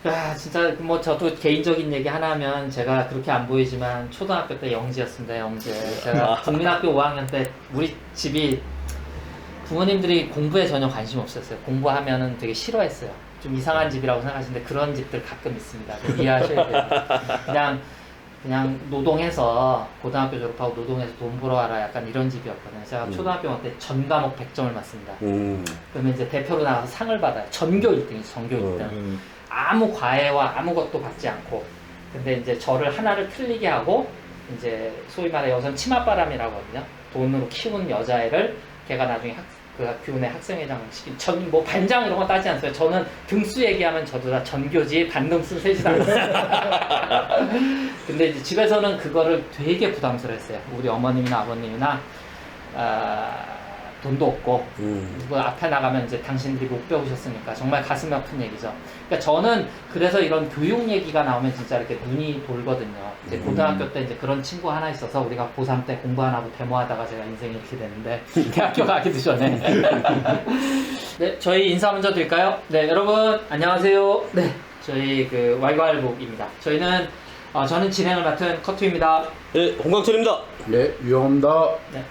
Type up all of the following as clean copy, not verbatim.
야, 진짜 뭐 저도 개인적인 얘기 하나 하면 제가 그렇게 안 보이지만 초등학교 때 영재였습니다. 영재. 제가 국민학교 5학년 때 우리 집이 부모님들이 공부에 전혀 관심 없었어요. 공부하면은 되게 싫어했어요. 좀 이상한 집이라고 생각하시는데 그런 집들 가끔 있습니다. 이해하셔야 돼요. 그냥 노동해서 고등학교 졸업하고 노동해서 돈 벌어 와라 약간 이런 집이었거든요. 제가 초등학교 때 전 과목 100점을 맞습니다. 그러면 이제 대표로 나가서 상을 받아요. 전교 1등이죠. 전교 1등. 아무 과외와 아무것도 받지 않고. 근데 이제 저를 하나를 틀리게 하고 이제 소위 말해 여기서는 치맛바람이라고 하거든요. 돈으로 키운 여자애를 걔가 나중에 그 교내 학생회장 시킨 뭐 반장 이런 거 따지 않어요. 저는 등수 얘기하면 저도 다 전교지 반등수 세지도 않았어요. 근데 이제 집에서는 그거를 되게 부담스러웠어요. 우리 어머님이나 아버님이나 돈도 없고 그 앞에 나가면 이제 당신들이 못 배우셨으니까 정말 가슴 아픈 얘기죠. 그러니까 저는 그래서 이런 교육 얘기가 나오면 진짜 이렇게 눈이 돌거든요. 이제 고등학교 때 이제 그런 친구 하나 있어서 우리가 고3 때 공부 안 하고 데모하다가 제가 인생이 이렇게 됐는데 대학교 가기도 전에 네, 저희 인사 먼저 드릴까요? 네, 여러분 안녕하세요. 네, 저희 그 왈왈북입니다. 저는 진행을 맡은 커투입니다. 네, 홍강철입니다. 네, 유영합니다. 네.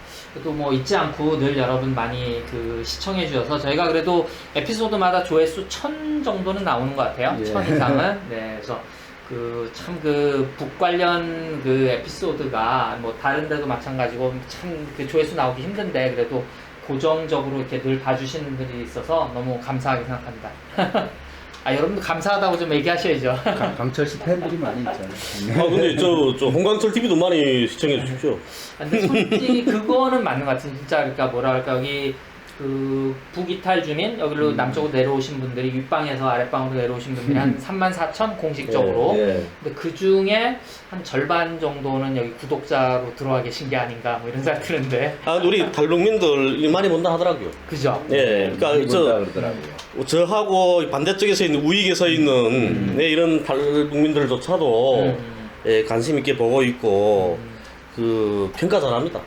또 뭐 잊지 않고 늘 여러분 많이 그 시청해 주셔서 저희가 그래도 에피소드마다 조회수 1000 정도는 나오는 것 같아요. 예. 1000 이상은. 네, 그래서 그 참 그 북 관련 그 에피소드가 뭐 다른 데도 마찬가지고 참 그 조회수 나오기 힘든데 그래도 고정적으로 이렇게 늘 봐주시는 분들이 있어서 너무 감사하게 생각합니다. 아, 여러분도 감사하다고 좀 얘기하셔야죠. 강철 씨 팬들이 많이 있잖아요. 근데 저 홍강철 TV도 많이 시청해 주십시오. 근데 솔직히 그거는 맞는 것 같아요. 진짜 그러니까 뭐라 할까 여기 그 북이탈 주민 여기로 남쪽으로 내려오신 분들이 윗방에서 아랫방으로 내려오신 분들이 한 34,000 공식적으로. 예. 근데 그 중에 한 절반 정도는 여기 구독자로 들어와 계신 게 아닌가 뭐 이런 생각 드는데. 근데 우리 탈북민들 많이 본다 하더라고요. 그죠? 예, 그러니까 그러더라고요. 저하고 반대쪽에 있는 우익에 서 있는 이런 탈북민들조차도 예, 관심 있게 보고 있고 그 평가 잘합니다.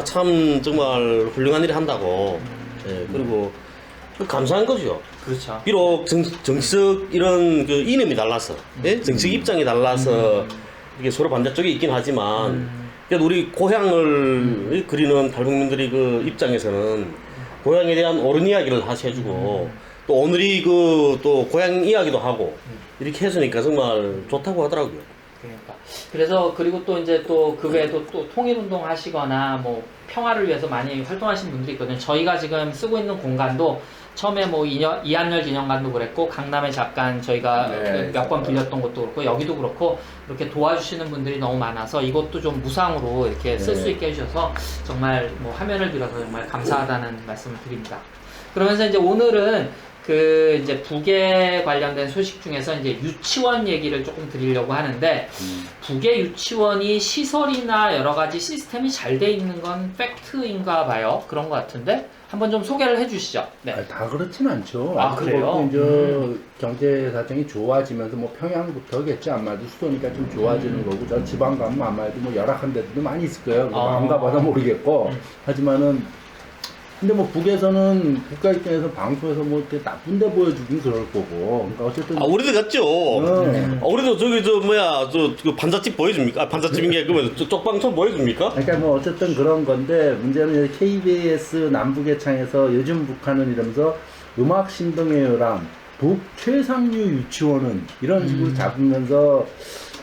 참 정말 훌륭한 일을 한다고. 예, 그리고 감사한 거죠. 그렇죠. 비록 정치적 이런 그 이념이 달라서, 예? 정치적 입장이 달라서 이게 서로 반대쪽에 있긴 하지만, 그래도 우리 고향을 그리는 탈북민들이 그 입장에서는 고향에 대한 옳은 이야기를 다시 해주고, 또 오늘이 그 또 고향 이야기도 하고 이렇게 해주니까 정말 좋다고 하더라고요. 그러니까 그래서 그리고 또 이제 또 그 외에도 또 통일운동 하시거나 뭐 평화를 위해서 많이 활동하시는 분들이 있거든요. 저희가 지금 쓰고 있는 공간도 처음에 뭐 이한열 기념관도 그랬고 강남에 잠깐 저희가 네, 몇 번 빌렸던 것도 그렇고 여기도 그렇고 이렇게 도와주시는 분들이 너무 많아서 이것도 좀 무상으로 이렇게 쓸 수 있게 해주셔서 정말 뭐 화면을 빌어서 정말 감사하다는 말씀을 드립니다. 그러면서 이제 오늘은 그 이제 북에 관련된 소식 중에서 이제 유치원 얘기를 조금 드리려고 하는데 북의 유치원이 시설이나 여러 가지 시스템이 잘 돼 있는 건 팩트인가 봐요. 그런 것 같은데 한번 좀 소개를 해주시죠. 네. 다 그렇진 않죠. 아, 그래요? 이제 경제 사정이 좋아지면서 뭐 평양부터겠죠. 아마도 수도니까 좀 좋아지는 거고 저 지방 가면 아마도 뭐 열악한 데들도 많이 있을 거예요. 안 가봐서 모르겠고 하지만은 근데 뭐 북에서는 국가 입장에서 방송에서 뭐 이렇게 나쁜 데 보여주긴 그럴 거고. 그러니까 어쨌든 우리도 갔죠. 우리도 저기 그 반잣집 보여줍니까? 반잣집인 게 그러면 쪽방촌 보여줍니까? 그러니까 뭐 어쨌든 그런 건데 문제는 KBS 남북의 창에서 요즘 북한은 이러면서 음악 신동의 요람 북 최상류 유치원은 이런 식으로 잡으면서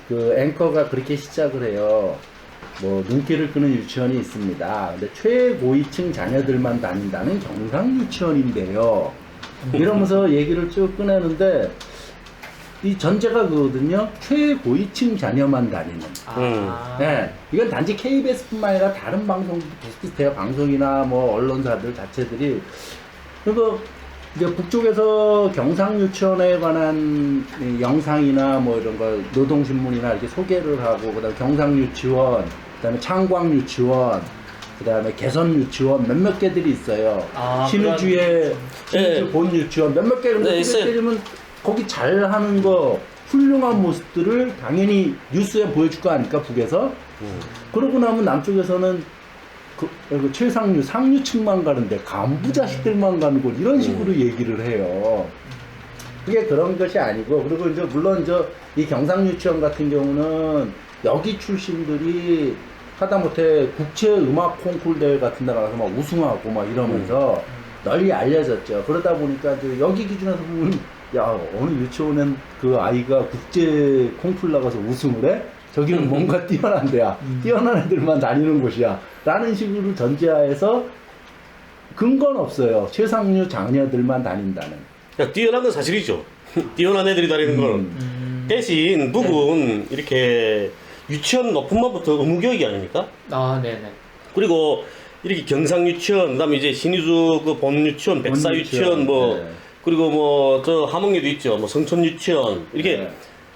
그 앵커가 그렇게 시작을 해요. 뭐 눈길을 끄는 유치원이 있습니다. 근데 최고위층 자녀들만 다닌다는 경상 유치원인데요. 이러면서 얘기를 쭉 꺼내는데 이 전제가 그거거든요. 최고위층 자녀만 다니는. 네, 이건 단지 KBS뿐만 아니라 다른 방송도 비슷비슷해요. 방송이나 뭐 언론사들 자체들이. 그리고 이제 북쪽에서 경상 유치원에 관한 영상이나 뭐 이런 거 노동신문이나 이렇게 소개를 하고 그다음에 경상 유치원, 그다음에 창광 유치원, 그다음에 개선 유치원 몇몇 개들이 있어요. 신의주의 신의주 본 유치원 몇몇 개 그런데 때리면 거기 잘하는 거 훌륭한 모습들을 당연히 뉴스에 보여줄 거 아닙니까 북에서. 그러고 나면 남쪽에서는 그 최상류 상류층만 가는데 간부 자식들만 가는 곳 이런 식으로 얘기를 해요. 그게 그런 것이 아니고, 그리고 이제 물론 이 경상유치원 같은 경우는 여기 출신들이 하다못해 국제 음악 콩쿨 대회 같은 데 나가서 막 우승하고 막 이러면서 널리 알려졌죠. 그러다 보니까 이제 여기 기준에서 보면 야, 어느 유치원엔 그 아이가 국제 콩쿨 나가서 우승을 해? 저기는 뭔가 뛰어난 데야. 뛰어난 애들만 다니는 곳이야. 라는 식으로 전제하에서 근거는 없어요. 최상류 장녀들만 다닌다는. 그러니까 뛰어난 건 사실이죠. 뛰어난 애들이 다니는 건. 대신 북은 이렇게 유치원 높은 맛부터 의무교육이 아닙니까? 아, 네네. 그리고 이렇게 경상유치원, 그 다음에 이제 신의주 그 본유치원, 백사유치원, 뭐, 네. 그리고 뭐, 저 함흥에도 있죠. 뭐, 성천유치원. 이렇게 네.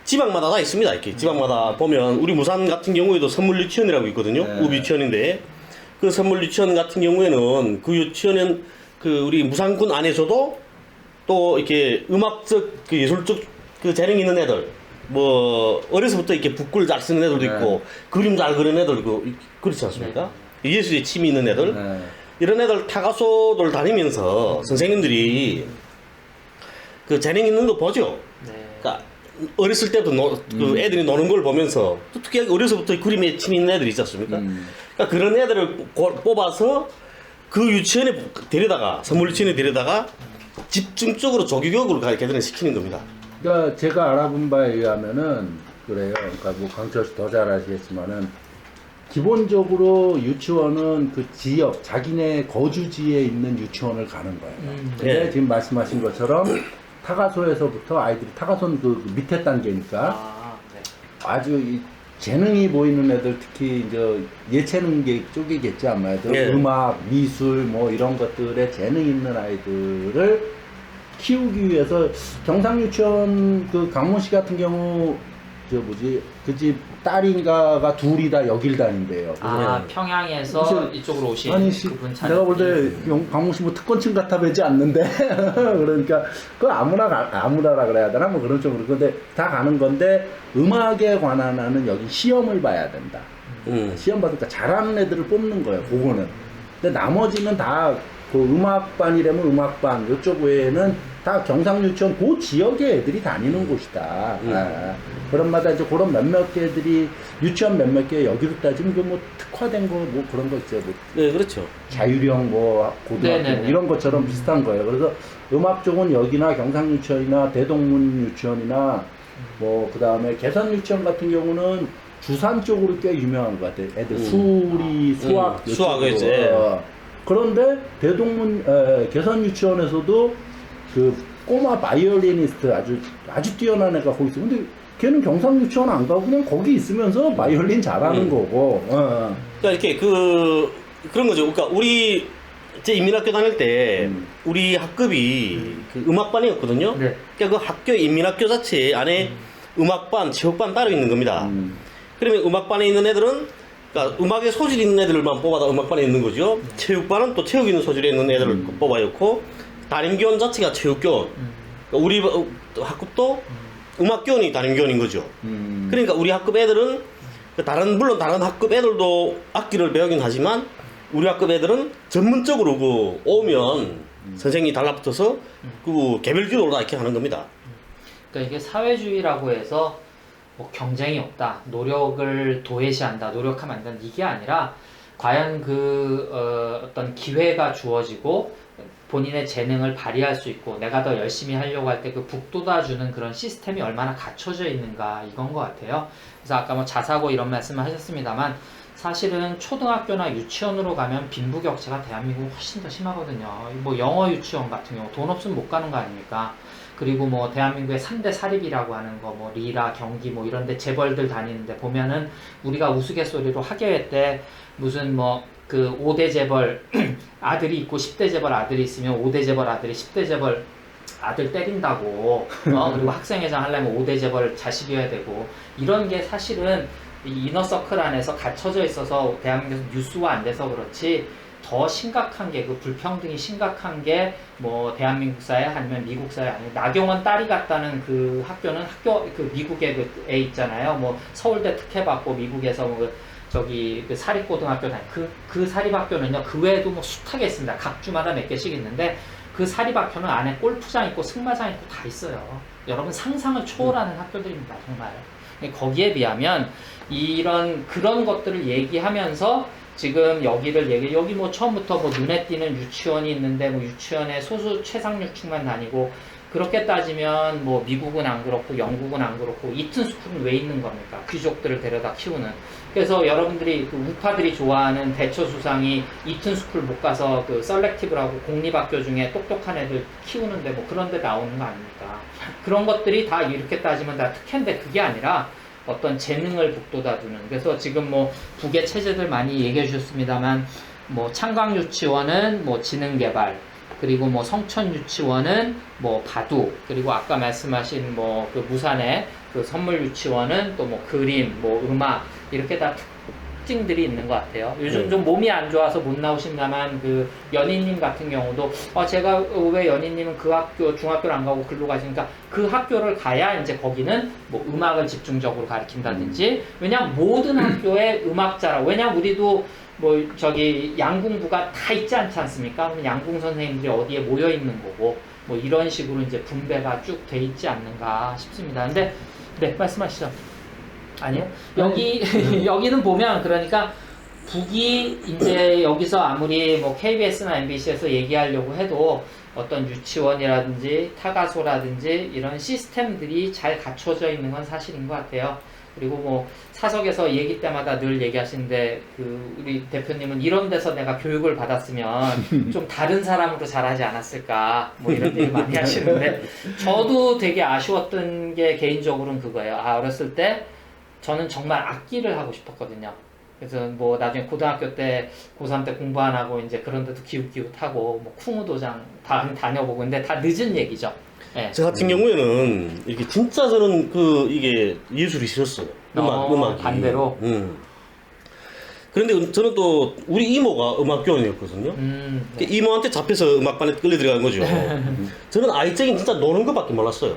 지방마다 다 있습니다. 이렇게 지방마다 보면, 우리 무산 같은 경우에도 선물유치원이라고 있거든요. 네. 우유치원인데. 그 선물유치원 같은 경우에는 그 유치원은 그 우리 무산군 안에서도 또 이렇게 음악적, 그 예술적 그 재능 있는 애들, 뭐, 어려서부터 이렇게 붓글 잘 쓰는 애들도 네. 있고, 그림 잘 그리는 애들 있고, 그렇지 않습니까? 예술에 취미 있는 애들. 네. 이런 애들 타가소들 다니면서 선생님들이 그 재능 있는 거 보죠. 네. 그러니까 어렸을 때도 그 애들이 노는 걸 보면서 또 특히 어려서부터 그림에 취미 있는 애들이 있지 않습니까? 그러니까 그런 애들을 뽑아서 그 유치원에 데려다가 선물 유치원에 데려다가 집중적으로 조기교육으로 걔들은 시키는 겁니다. 그러니까 제가 알아본 바에 의하면은 그래요. 그러니까 뭐 강철 씨 더 잘 아시겠지만은 기본적으로 유치원은 그 지역, 자기네 거주지에 있는 유치원을 가는 거예요. 근데 네. 지금 말씀하신 것처럼 타가소에서부터 아이들이 타가소는 그 밑에 단계니까 아, 네. 아주 이 재능이 보이는 애들, 특히 이제 예체능 쪽이겠지 아마도 네. 음악, 미술 뭐 이런 것들에 재능 있는 아이들을 키우기 위해서 경상유치원 그 강문 씨 같은 경우 저 뭐지 그 집 딸인가가 둘이 다 여길 다닌대요. 아, 평양에서 무슨- 이쪽으로 오신 아니 씨, 그분 내가 볼 때 강문 씨 뭐 특권층 같아 보이지 않는데 그러니까 그 아무나라 그래야 되나 뭐 그런 쪽으로 근데 다 가는 건데 음악에 관한 하는 여기 시험을 봐야 된다. 시험 받으니까 잘하는 애들을 뽑는 거예요. 그거는. 근데 나머지는 다 그 음악반이라면 음악반 이쪽 외에는 다 경상유치원 그 지역의 애들이 다니는 곳이다. 아, 그런마다 이제 그런 몇몇 개들이 유치원 몇몇 개 여기로 따지면 그 뭐 특화된 거 뭐 그런 거 있어요. 뭐 네, 그렇죠. 자유형 뭐 고등학교 네네네. 뭐 이런 것처럼 비슷한 거예요. 그래서 음악 쪽은 여기나 경상유치원이나 대동문 유치원이나 뭐 그다음에 개선유치원 같은 경우는 주산 쪽으로 꽤 유명한 것 같아요. 애들 수리, 수학 수학, 이쪽으로. 이제. 그런데 대동문 개선유치원에서도 그 꼬마 바이올리니스트 아주 뛰어난 애가 거기 있어. 근데 걔는 경상유치원 안 가고 그냥 거기 있으면서 바이올린 잘하는 거고. 그러니까 이렇게 그런 거죠. 그러니까 우리 제 인민학교 다닐 때 우리 학급이 그 음악반이었거든요. 네. 그러니까 그 학교 인민학교 자체 안에 음악반, 체육반 따로 있는 겁니다. 그러면 음악반에 있는 애들은 그러니까 음악에 소질 있는 애들만 뽑아다 음악반에 있는 거죠. 체육반은 또 체육 있는 소질에 있는 애들을 뽑아였고 담임교원 자체가 체육교원. 그러니까 우리 학급도 음악교원이 담임교원인 거죠. 그러니까 우리 학급 애들은 물론 다른 학급 애들도 악기를 배우긴 하지만 우리 학급 애들은 전문적으로 그 오면 선생님이 달라붙어서 그 개별지도로 다 이렇게 하는 겁니다. 그러니까 이게 사회주의라고 해서 뭐 경쟁이 없다, 노력을 도외시한다, 노력하면 안 된다 이게 아니라 과연 어떤 기회가 주어지고 본인의 재능을 발휘할 수 있고 내가 더 열심히 하려고 할 때 그 북돋아주는 그런 시스템이 얼마나 갖춰져 있는가 이건 것 같아요. 그래서 아까 뭐 자사고 이런 말씀을 하셨습니다만 사실은 초등학교나 유치원으로 가면 빈부격차가 대한민국은 훨씬 더 심하거든요. 뭐 영어 유치원 같은 경우 돈 없으면 못 가는 거 아닙니까? 그리고 뭐 대한민국의 3대 사립이라고 하는 거 뭐 리라, 경기 뭐 이런데 재벌들 다니는데 보면은 우리가 우스갯소리로 학예회 때 무슨 뭐 그 5대 재벌 아들이 있고 10대 재벌 아들이 있으면 5대 재벌 아들이 10대 재벌 아들 때린다고 그리고 학생회장 하려면 5대 재벌 자식이어야 되고 이런 게 사실은 이 이너서클 안에서 갖춰져 있어서 대한민국에서 뉴스화 안 돼서 그렇지 더 심각한 게 그 불평등이 심각한 게 뭐 대한민국 사회 아니면 미국 사회 아니면 나경원 딸이 갔다는 그 학교는 그 미국에 그 애 있잖아요. 뭐 서울대 특혜 받고 미국에서 그 사립고등학교 그 사립학교는요 그 외에도 뭐 숱하게 있습니다. 각 주마다 몇 개씩 있는데 그 사립학교는 안에 골프장 있고 승마장 있고 다 있어요. 여러분 상상을 초월하는 학교들입니다, 정말. 거기에 비하면 그런 것들을 얘기하면서 지금 여기 뭐 처음부터 뭐 눈에 띄는 유치원이 있는데 뭐 유치원에 소수 최상류층만 다니고, 그렇게 따지면 뭐 미국은 안 그렇고 영국은 안 그렇고 이튼 스쿨은 왜 있는 겁니까? 귀족들을 데려다 키우는. 그래서 여러분들이 그 우파들이 좋아하는 대처 수상이 이튼 스쿨 못 가서 그 셀렉티브라고 공립학교 중에 똑똑한 애들 키우는데 뭐 그런 데 나오는 거 아닙니까? 그런 것들이 다 이렇게 따지면 다 특혜인데, 그게 아니라 어떤 재능을 북돋아주는. 그래서 지금 뭐 북의 체제들 많이 얘기해 주셨습니다만, 뭐 창강 유치원은 뭐 지능개발, 그리고 뭐 성천 유치원은 뭐 바둑, 그리고 아까 말씀하신 뭐 그 무산의 그 선물 유치원은 또 뭐 그림, 뭐 음악, 이렇게 다 특징들이 있는 것 같아요. 요즘 좀 몸이 안 좋아서 못 나오신다만, 그 연희님 같은 경우도 제가 왜 연희님은 그 학교 중학교를 안 가고 글로 가시니까, 그 학교를 가야 이제 거기는 뭐 음악을 집중적으로 가르친다든지. 왜냐면 모든 학교에 음악자라고, 왜냐면 우리도 뭐 저기 양궁부가 다 있지 않지 않습니까? 그러면 양궁 선생님들이 어디에 모여 있는 거고, 뭐 이런 식으로 이제 분배가 쭉 돼 있지 않는가 싶습니다. 근데 네, 말씀하시죠. 아니요. 여기는 보면, 그러니까 북이 이제 여기서 아무리 뭐 KBS나 MBC에서 얘기하려고 해도 어떤 유치원이라든지 타가소라든지 이런 시스템들이 잘 갖춰져 있는 건 사실인 것 같아요. 그리고 뭐 사석에서 얘기 때마다 늘 얘기하시는데, 그 우리 대표님은 이런 데서 내가 교육을 받았으면 좀 다른 사람으로 잘하지 않았을까, 뭐 이런 얘기 많이 하시는데, 저도 되게 아쉬웠던 게 개인적으로는 그거예요. 어렸을 때 저는 정말 악기를 하고 싶었거든요. 그래서 뭐 나중에 고등학교 때, 고3 때 공부 안 하고 이제 그런 데도 기웃기웃하고 뭐 쿵우 도장 다녀보고, 근데 다 늦은 얘기죠. 네. 저 같은 경우에는 이렇게 진짜 저는 이게 예술이 싫었어요. 음악이. 반대로. 그런데 저는 또 우리 이모가 음악교원이었거든요. 네. 이모한테 잡혀서 음악반에 끌려 들어간 거죠. 저는 아이적인 진짜 노는 것밖에 몰랐어요.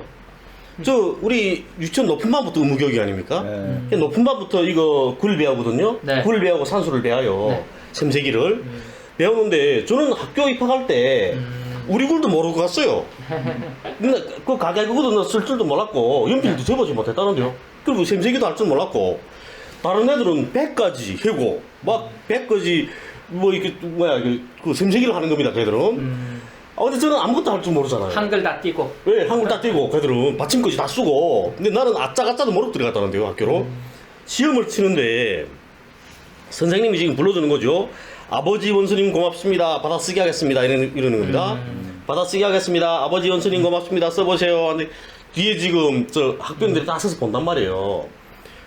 우리 유치원 높은 반부터 의무교육이 아닙니까? 네. 높은 반부터 이거 굴 배우거든요. 네. 굴 배우고 산수를 배워요. 네. 샘새기를 배우는데, 저는 학교 입학할 때 우리 굴도 모르고 갔어요. 근데 그 가게 그거도 쓸 줄도 몰랐고, 연필도 접어지 못했다는데요. 그리고 샘새기도 할 줄 몰랐고, 다른 애들은 100가지 해고 막 100가지 뭐 이렇게 그 샘새기를 하는 겁니다, 걔들은. 근데 저는 아무것도 할 줄 모르잖아요. 한글 다 띄고. 네, 한글 다 띄고 걔들은 받침까지 다 쓰고. 근데 나는 아짜가짜도 모르고 들어갔다는데요, 학교로. 시험을 치는데 선생님이 지금 불러주는 거죠. 아버지 원수님 고맙습니다, 받아쓰기 하겠습니다, 이러는 겁니다. 받아쓰기 하겠습니다, 아버지 원수님 고맙습니다, 써보세요. 근데 뒤에 지금 저 학생들이 다 써서 본단 말이에요.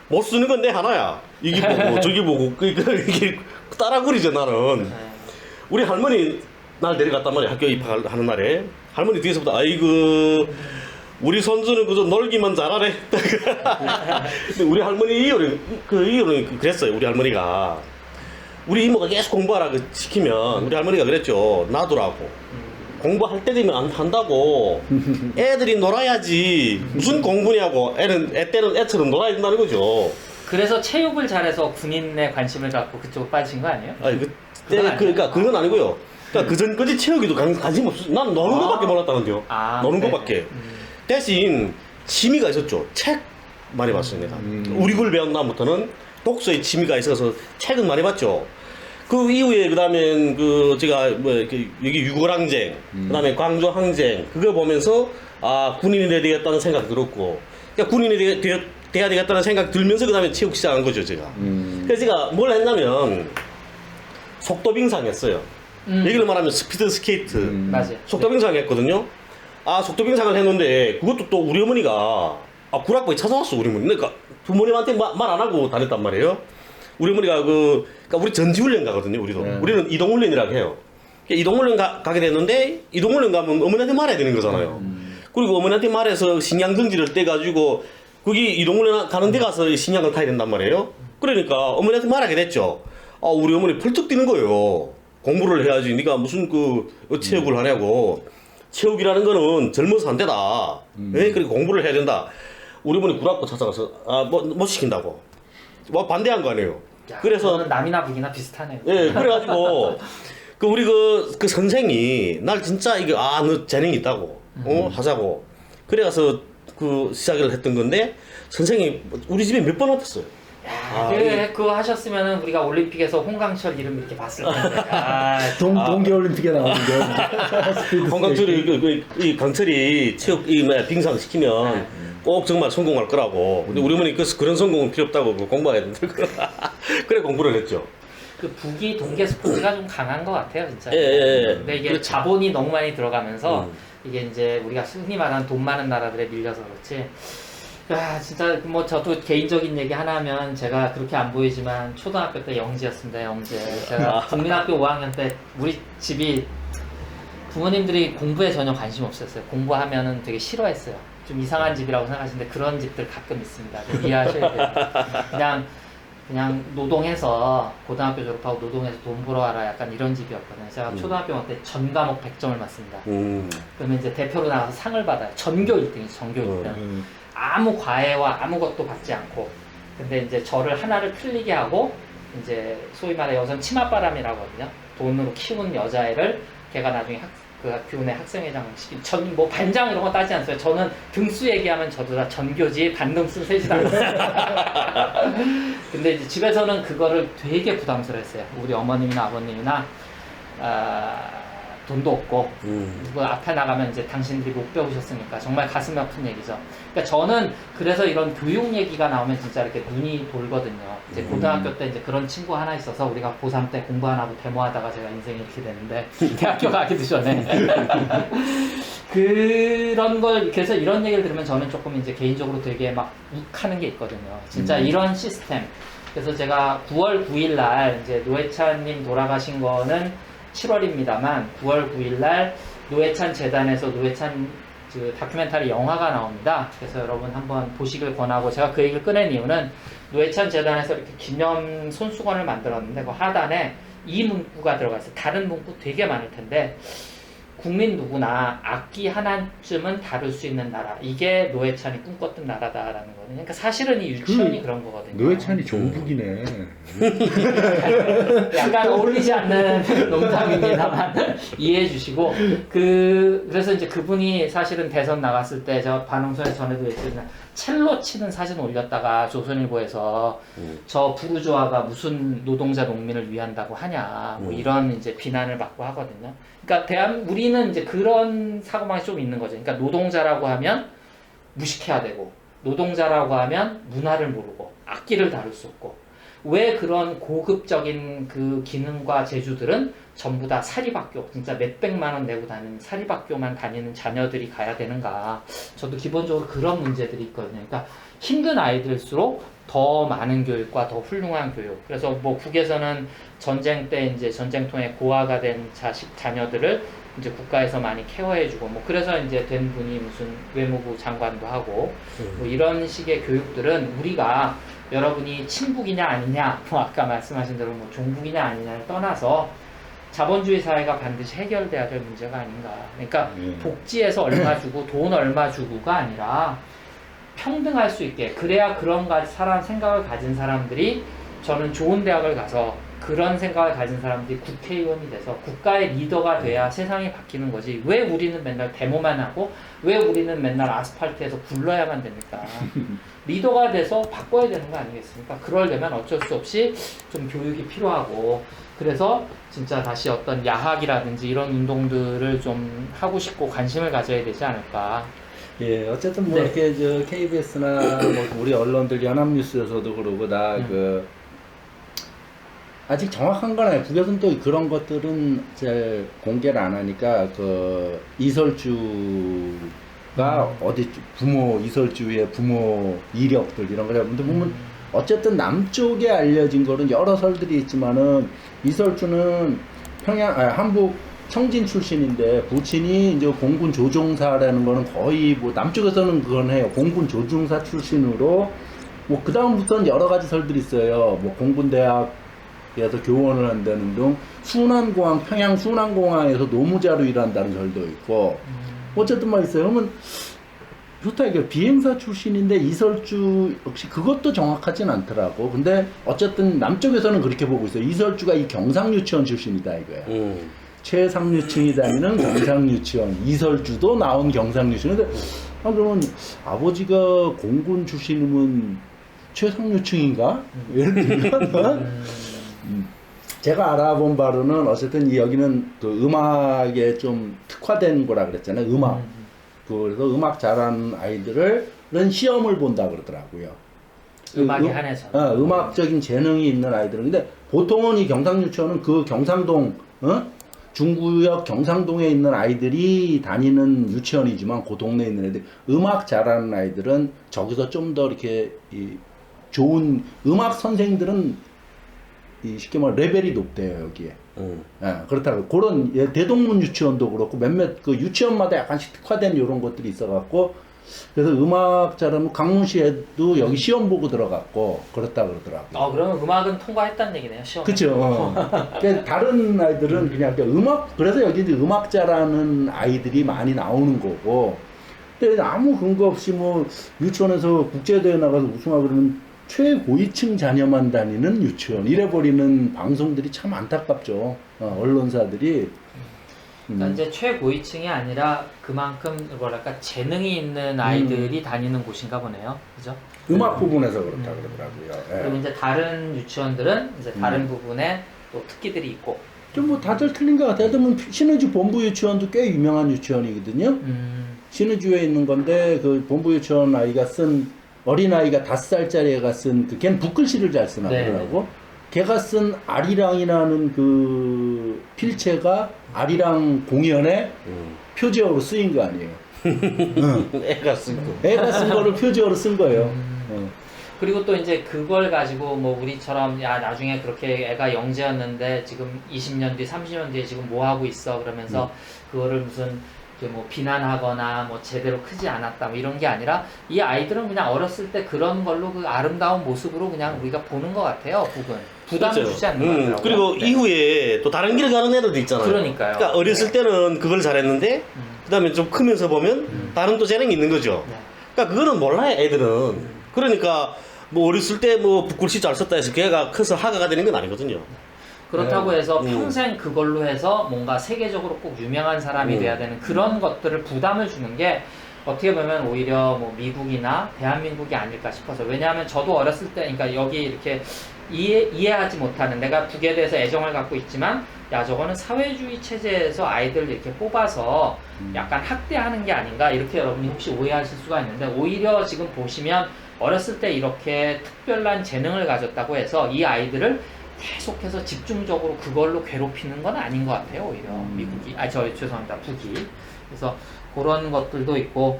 못 쓰는 건 내 하나야. 이게 보고 저기 보고 이게 따라구리죠, 나는. 우리 할머니 날 내려갔단 말이야, 학교 입학하는 날에. 할머니 뒤에서부터 아이고 우리 손주는 그저 놀기만 잘하네. 근데 우리 할머니 이유는 그랬어요. 우리 할머니가 우리 이모가 계속 공부하라 시키면 우리 할머니가 그랬죠. 놔두라고. 공부할 때 되면 안 한다고. 애들이 놀아야지 무슨 공부냐고. 애처럼 놀아야 된다는 거죠. 그래서 체육을 잘해서 군인에 관심을 갖고 그쪽으로 빠진 거 아니에요? 아니 그러니까 그건 아니고요. 그러니까 그 전까지 체육에도 관심 없어. 난 노는 것밖에 몰랐다는데요. 노는 네. 것밖에. 대신 취미가 있었죠. 책 많이 봤어요, 내가. 우리 글 배운 다음부터는 독서에 취미가 있어서 책은 많이 봤죠. 그 이후에 그다음에 제가 뭐 여기 유골항쟁, 그다음에 광주 항쟁 그거 보면서 군인이 돼야 되겠다는 생각이 들었고, 그러니까 군인이 돼야 되겠다는 생각 들면서 그다음에 체육 시작한 거죠, 제가. 그래서 제가 뭘 했냐면 속도빙상 했어요. 얘기를 말하면 스피드 스케이트. 맞아요. 속도빙상 했거든요. 속도빙상을 했는데 그것도 또 우리 어머니가 구락부에 찾아왔어, 우리 어머니. 그러니까 부모님한테 말 안 하고 다녔단 말이에요. 우리 어머니가 그러니까 우리 전지훈련 가거든요, 우리도. 우리는 이동훈련이라고 해요. 이동훈련 가게 됐는데, 이동훈련 가면 어머니한테 말해야 되는 거잖아요. 그리고 어머니한테 말해서 식량등지를 떼가지고 거기 이동훈련 가는 데 가서 식량을 타야 된단 말이에요. 그러니까 어머니한테 말하게 됐죠. 우리 어머니 펄쩍 뛰는 거예요. 공부를 해야지. 네가 무슨 체육을 하냐고. 체육이라는 거는 젊어서 안 되다. 그리고 공부를 해야 된다. 우리 어머니 구락부 찾아가서 못 시킨다고. 반대한 거 아니에요. 야, 그래서 남이나 북이나 비슷하네요. 예, 그래가지고 우리 그 선생이 날 진짜 이게 너 재능이 있다고 하자고 그래가서 그 시작을 했던 건데 선생이 우리 집에 몇 번 왔었어요. 그거 하셨으면은 우리가 올림픽에서 홍강철 이름 이렇게 봤을 텐데. 동계올림픽에 나오는데. 홍강철이 이 강철이 체육 빙상 시키면 꼭 정말 성공할 거라고. 근데 우리 어머니 그런 성공은 필요 없다고 공부해야 된다. 그래 공부를 했죠. 그 북이 동계 스포츠가 좀 강한 것 같아요, 진짜. 예. 근데 이게 그렇죠. 자본이 너무 많이 들어가면서 이게 이제 우리가 흔히 말하는 돈 많은 나라들에 밀려서 그렇지. 야, 진짜 뭐 저도 개인적인 얘기 하나 하면 제가 그렇게 안 보이지만 초등학교 때 영지였습니다, 영재. 제가 국민학교 5학년 때 우리 집이 부모님들이 공부에 전혀 관심 없었어요. 공부하면은 되게 싫어했어요. 좀 이상한 집이라고 생각하시는데 그런 집들 가끔 있습니다. 좀 이해하셔야 돼요. 그냥 노동해서 고등학교 졸업하고 노동해서 돈 벌어 와라 약간 이런 집이었거든요. 제가 초등학교 때 전 과목 100점을 맞습니다. 그러면 이제 대표로 나가서 상을 받아요. 전교 1등이죠, 전교 1등. 아무 과외와 아무것도 받지 않고. 근데 이제 저를 하나를 틀리게 하고 이제 소위 말해 여기서는 치맛바람이라고 하거든요. 돈으로 키운 여자애를 걔가 나중에 그 교내 학생회장 시킨 뭐 반장 이런 거 따지 않았어요. 저는 등수 얘기하면 저도 다 전교지 반등수 세지도 않았어요. 근데 이제 집에서는 그거를 되게 부담스러워했어요. 우리 어머님이나 아버님이나 돈도 없고 그 앞에 나가면 이제 당신들이 못 배우셨으니까 정말 가슴 아픈 얘기죠. 그러니까 저는 그래서 이런 교육 얘기가 나오면 진짜 이렇게 눈이 돌거든요. 이제 고등학교 때 이제 그런 친구 하나 있어서 우리가 고3 때 공부 안 하고 데모하다가 제가 인생이 이렇게 됐는데 대학교 가기도 전에 그런 걸 그래서 이런 얘기를 들으면 저는 조금 이제 개인적으로 되게 막 욱하는 게 있거든요. 진짜 이런 시스템. 그래서 제가 9월 9일 날 이제 노회찬님 돌아가신 거는 7월입니다만 9월 9일 날 노회찬 재단에서 노회찬 그 다큐멘터리 영화가 나옵니다. 그래서 여러분 한번 보시길 권하고 제가 그 얘기를 꺼낸 이유는 노회찬 재단에서 이렇게 기념 손수건을 만들었는데 그 하단에 이 문구가 들어가 있어요. 다른 문구 되게 많을 텐데 국민 누구나 악기 하나쯤은 다룰 수 있는 나라. 이게 노회찬이 꿈꿨던 나라다라는 거거든요. 그러니까 사실은 이 유치원이 그런 거거든요. 노회찬이 종북이네. 약간 어울리지 않는 농담입니다만 이해해 주시고 그래서 이제 그분이 사실은 대선 나갔을 때 제가 방송에 전에도 했지만 첼로 치는 사진 올렸다가 조선일보에서 저 부르주아가 무슨 노동자 농민을 위한다고 하냐 뭐 이런 이제 비난을 받고 하거든요. 그러니까 우리는 이제 그런 사고방식이 좀 있는 거죠. 그러니까 노동자라고 하면 무식해야 되고 노동자라고 하면 문화를 모르고 악기를 다룰 수 없고 왜 그런 고급적인 그 기능과 재주들은 전부 다 사립학교 진짜 몇백만 원 내고 다니는 사립학교만 다니는 자녀들이 가야 되는가. 저도 기본적으로 그런 문제들이 있거든요. 그러니까 힘든 아이들일수록 더 많은 교육과 더 훌륭한 교육. 그래서 뭐 국에서는 전쟁 때 이제 전쟁통에 고아가 된 자녀들을 이제 국가에서 많이 케어해주고 뭐 그래서 이제 된 분이 무슨 외무부 장관도 하고 뭐 이런 식의 교육들은 우리가 여러분이 친북이냐 아니냐 뭐 아까 말씀하신 대로 뭐 종북이냐 아니냐를 떠나서 자본주의 사회가 반드시 해결돼야 될 문제가 아닌가. 그러니까 복지에서 얼마 주고 돈 얼마 주고가 아니라 평등할 수 있게 그래야 그런 생각을 가진 사람들이 저는 좋은 대학을 가서 그런 생각을 가진 사람들이 국회의원이 돼서 국가의 리더가 돼야 세상이 바뀌는 거지. 왜 우리는 맨날 데모만 하고 왜 우리는 맨날 아스팔트에서 굴러야만 됩니까? 리더가 돼서 바꿔야 되는 거 아니겠습니까? 그러려면 어쩔 수 없이 좀 교육이 필요하고 그래서 진짜 다시 어떤 야학이라든지 이런 운동들을 좀 하고 싶고 관심을 가져야 되지 않을까. 예, 어쨌든 뭐 이렇게 저 KBS나 뭐 우리 언론들 연합뉴스에서도 그러고 아직 정확한 건 아니에요. 북에서는 또 그런 것들은 잘 공개를 안 하니까 그 이설주가 어디 이설주의 부모 이력들 이런 거를 근데 보면 어쨌든 남쪽에 알려진 거는 여러 설들이 있지만은 이설주는 한국 청진 출신인데 부친이 이제 공군 조종사라는 거는 거의 뭐 남쪽에서는 그건 해요. 공군 조종사 출신으로 뭐 그 다음부터는 여러 가지 설들이 있어요. 뭐 공군대학에서 교원을 한다는 등 평양 순환공항에서 노무자로 일한다는 설도 있고 어쨌든 뭐 있어요. 그러면 좋다 이게 비행사 출신인데 이설주 역시 그것도 정확하진 않더라고. 근데 어쨌든 남쪽에서는 그렇게 보고 있어요. 이설주가 이 경상유치원 출신이다 이거야. 최상류층이 다니는 경상유치원, 이설주도 나온 경상유치원인데, 아, 그러면 아버지가 공군 출신이면 최상류층인가? 예를 들면, 제가 알아본 바로는 어쨌든 여기는 그 음악에 좀 특화된 거라 그랬잖아요. 음악. 그래서 음악 잘하는 아이들은 시험을 본다 그러더라고요. 음악에 한해서. 음악적인 재능이 있는 아이들은. 근데 보통은 이 경상유치원은 그 경상동, 중구역 경상동에 있는 아이들이 다니는 유치원이지만 그 동네에 있는 애들 음악 잘하는 아이들은 저기서 좀 더 이렇게 좋은 음악 선생들은 쉽게 말해 레벨이 높대요 여기에. 그렇다고 그런 대동문 유치원도 그렇고 몇몇 그 유치원마다 약간씩 특화된 이런 것들이 있어갖고 그래서 음악 잘하면 강문시에도 여기 시험 보고 들어갔고 그렇다 그러더라고. 그러면 음악은 통과했다는 얘기네요, 시험. 그렇죠. 그러니까 다른 아이들은 그냥 음악 그래서 여기 이제 음악 잘하는 아이들이 많이 나오는 거고. 근데 아무 근거 없이 뭐 유치원에서 국제대회 나가서 우승하고 그러면 최고위층 자녀만 다니는 유치원 이래 버리는 방송들이 참 안타깝죠. 언론사들이. 그러니까 이제 최고위층이 아니라 그만큼 뭐랄까 재능이 있는 아이들이 다니는 곳인가 보네요, 그죠? 음악 부분에서 그렇다 그러더라고요. 그리고 이제 다른 유치원들은 이제 다른 부분에 또 특기들이 있고. 좀 뭐 다들 틀린 것 같아요. 그러면 신의주 본부 유치원도 꽤 유명한 유치원이거든요. 신의주에 있는 건데 그 본부 유치원 아이가 쓴 어린 아이가 5살짜리 애가 쓴 그 걔는 붓글씨를 잘 쓰나 보더라고. 걔가 쓴 아리랑이라는 그 필체가 아리랑 공연에 표지어로 쓰인 거 아니에요. 애가 쓴 거. 애가 쓴 거를 표지어로 쓴 거예요. 그리고 또 이제 그걸 가지고 뭐 우리처럼 야 나중에 그렇게 애가 영재였는데 지금 20년 뒤 30년 뒤에 지금 뭐 하고 있어 그러면서 그거를 무슨 뭐 비난하거나 뭐 제대로 크지 않았다 뭐 이런 게 아니라 이 아이들은 그냥 어렸을 때 그런 걸로 그 아름다운 모습으로 그냥 우리가 보는 것 같아요. 부담을 그렇죠. 주지 않는 것 같더라고요. 그리고 네. 이후에 또 다른 길을 가는 애들도 있잖아요. 그러니까요. 그러니까 어렸을 때는 그걸 잘했는데 그다음에 좀 크면서 보면 다른 또 재능이 있는 거죠. 네. 그러니까 그거는 몰라요 애들은. 그러니까 뭐 어렸을 때 뭐 붓글씨 잘 썼다 해서 걔가 커서 화가가 되는 건 아니거든요. 그렇다고 해서 평생 그걸로 해서 뭔가 세계적으로 꼭 유명한 사람이 돼야 되는 그런 것들을 부담을 주는 게 어떻게 보면 오히려 뭐 미국이나 대한민국이 아닐까 싶어서. 왜냐하면 저도 어렸을 때 그러니까 여기 이렇게 이해하지 못하는 내가 북에 대해서 애정을 갖고 있지만 야 저거는 사회주의 체제에서 아이들 이렇게 뽑아서 약간 학대하는 게 아닌가 이렇게 여러분이 혹시 오해하실 수가 있는데 오히려 지금 보시면 어렸을 때 이렇게 특별한 재능을 가졌다고 해서 이 아이들을 계속해서 집중적으로 그걸로 괴롭히는 건 아닌 것 같아요. 오히려 미국이 죄송합니다 북이. 그래서 그런 것들도 있고.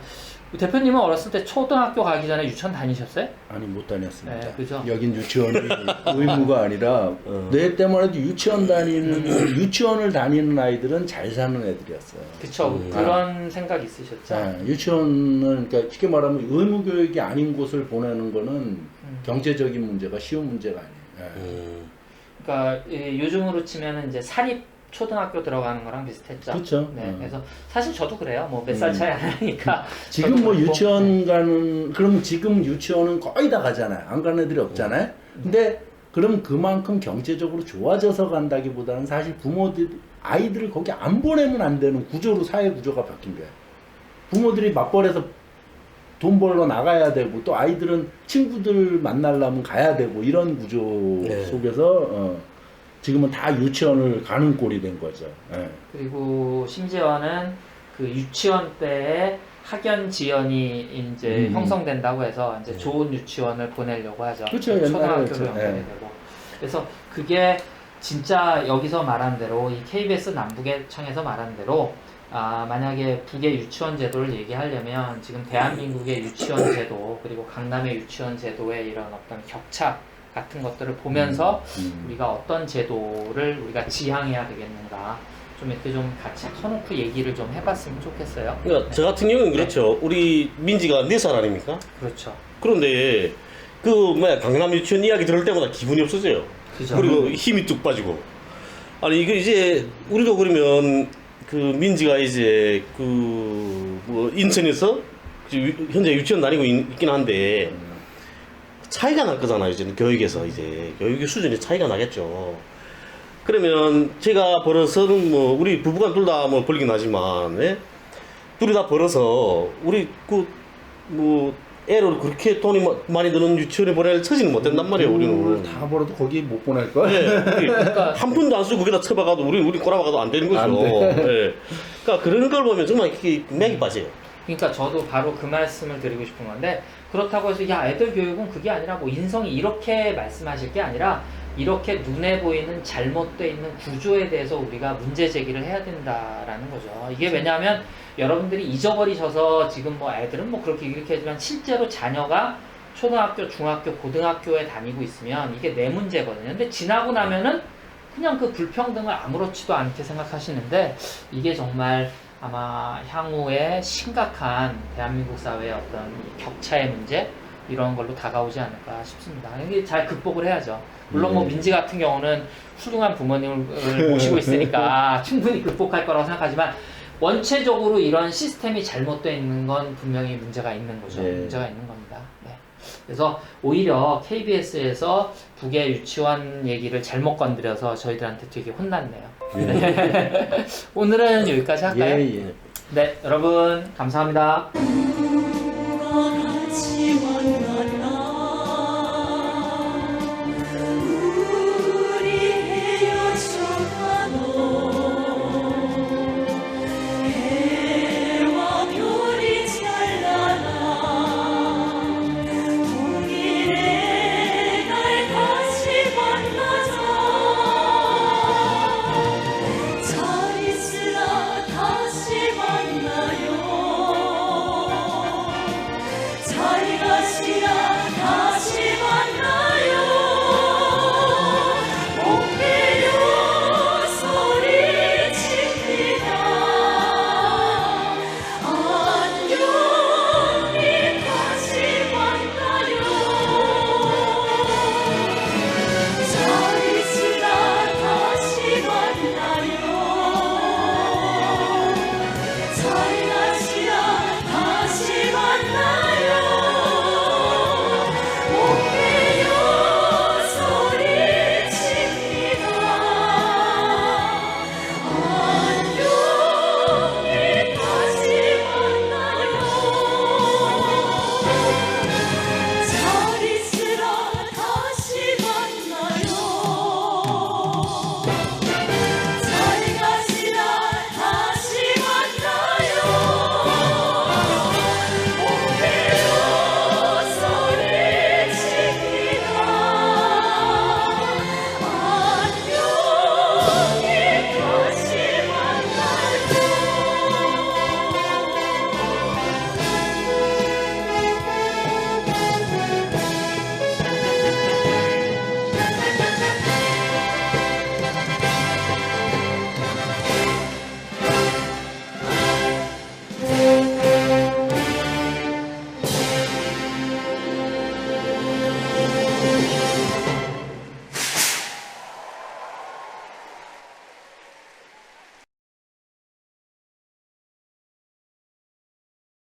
대표님은 어렸을 때 초등학교 가기 전에 유치원 다니셨어요? 아니 못 다녔습니다. 네, 그죠? 여긴 유치원이 의무가 아니라 내 때만 해도 유치원을 다니는 아이들은 잘 사는 애들이었어요. 그쵸. 그런 생각 있으셨죠? 네, 유치원은 그러니까 쉽게 말하면 의무 교육이 아닌 곳을 보내는 거는 경제적인 문제가 쉬운 문제가 아니에요. 그러니까 요즘으로 치면은 이제 사립 초등학교 들어가는 거랑 비슷했죠. 그렇죠. 네, 그래서 사실 저도 그래요. 뭐 몇 살 차이 안 나니까. 지금 뭐 유치원 가는 그럼 지금 유치원은 거의 다 가잖아요. 안 가는 애들이 없잖아요. 근데 그럼 그만큼 경제적으로 좋아져서 간다기보다는 사실 부모들 아이들을 거기 안 보내면 안 되는 구조로 사회 구조가 바뀐 거예요. 부모들이 맞벌이해서 돈 벌러 나가야 되고 또 아이들은 친구들 만나려면 가야 되고 이런 구조 속에서 지금은 다 유치원을 가는 꼴이 된 거죠. 네. 그리고 심지어는 그 유치원 때에 학연 지연이 이제 형성된다고 해서 이제 좋은 유치원을 보내려고 하죠. 그렇죠. 초등학교로 그렇죠. 연결이 되고. 그래서 그게 진짜 여기서 말한 대로 이 KBS 남북의 창에서 말한 대로 만약에 북의 유치원 제도를 얘기하려면 지금 대한민국의 유치원 제도 그리고 강남의 유치원 제도의 이런 어떤 격차 같은 것들을 보면서 우리가 어떤 제도를 우리가 지향해야 되겠는가 좀 이렇게 좀 같이 터놓고 얘기를 좀 해봤으면 좋겠어요. 그러니까 저 같은 경우는 그렇죠. 우리 민지가 4살 아닙니까? 그렇죠. 그런데 강남 유치원 이야기 들을 때마다 기분이 없어져요. 그죠. 그리고 힘이 뚝 빠지고. 아니 이거 이제 우리도 그러면 그 민지가 이제 뭐 인천에서 현재 유치원 다니고 있긴 한데 차이가 날 거잖아요. 이제 교육에서 이제 교육의 수준이 차이가 나겠죠. 그러면 제가 벌어서는 뭐 우리 부부간 둘 다 뭐 벌긴 하지만 예? 둘이 다 벌어서 우리 뭐 애를 그렇게 돈이 많이 드는 유치원에 보낼 처지는 못 된단 말이에요. 우리는 다 벌어도 거기 못 보낼 걸. 예, 그러니까 한 푼도 안 쓰고 거기다 쳐박아도 우리 꼬라박아도 안 되는 거죠. 안 돼. 예. 그러니까 그런 걸 보면 정말 이게 맥이 빠져요. 그러니까 저도 바로 그 말씀을 드리고 싶은 건데 그렇다고 해서 야 애들 교육은 그게 아니라 뭐 인성이 이렇게 말씀하실 게 아니라 이렇게 눈에 보이는 잘못되어 있는 구조에 대해서 우리가 문제 제기를 해야 된다라는 거죠. 이게 왜냐하면 여러분들이 잊어버리셔서 지금 뭐 애들은 뭐 그렇게 이렇게 하지만 실제로 자녀가 초등학교, 중학교, 고등학교에 다니고 있으면 이게 내 문제거든요. 근데 지나고 나면은 그냥 그 불평등을 아무렇지도 않게 생각하시는데 이게 정말 아마 향후에 심각한 대한민국 사회의 어떤 이 격차의 문제 이런 걸로 다가오지 않을까 싶습니다. 이게 잘 극복을 해야죠. 물론 뭐 민지 같은 경우는 훌륭한 부모님을 모시고 있으니까 충분히 극복할 거라고 생각하지만 원체적으로 이런 시스템이 잘못되어 있는 건 분명히 문제가 있는 거죠. 네. 문제가 있는 겁니다. 네. 그래서 오히려 KBS에서 북의 유치원 얘기를 잘못 건드려서 저희들한테 되게 혼났네요. 네. 오늘은 여기까지 할까요? 예. 네, 여러분 감사합니다.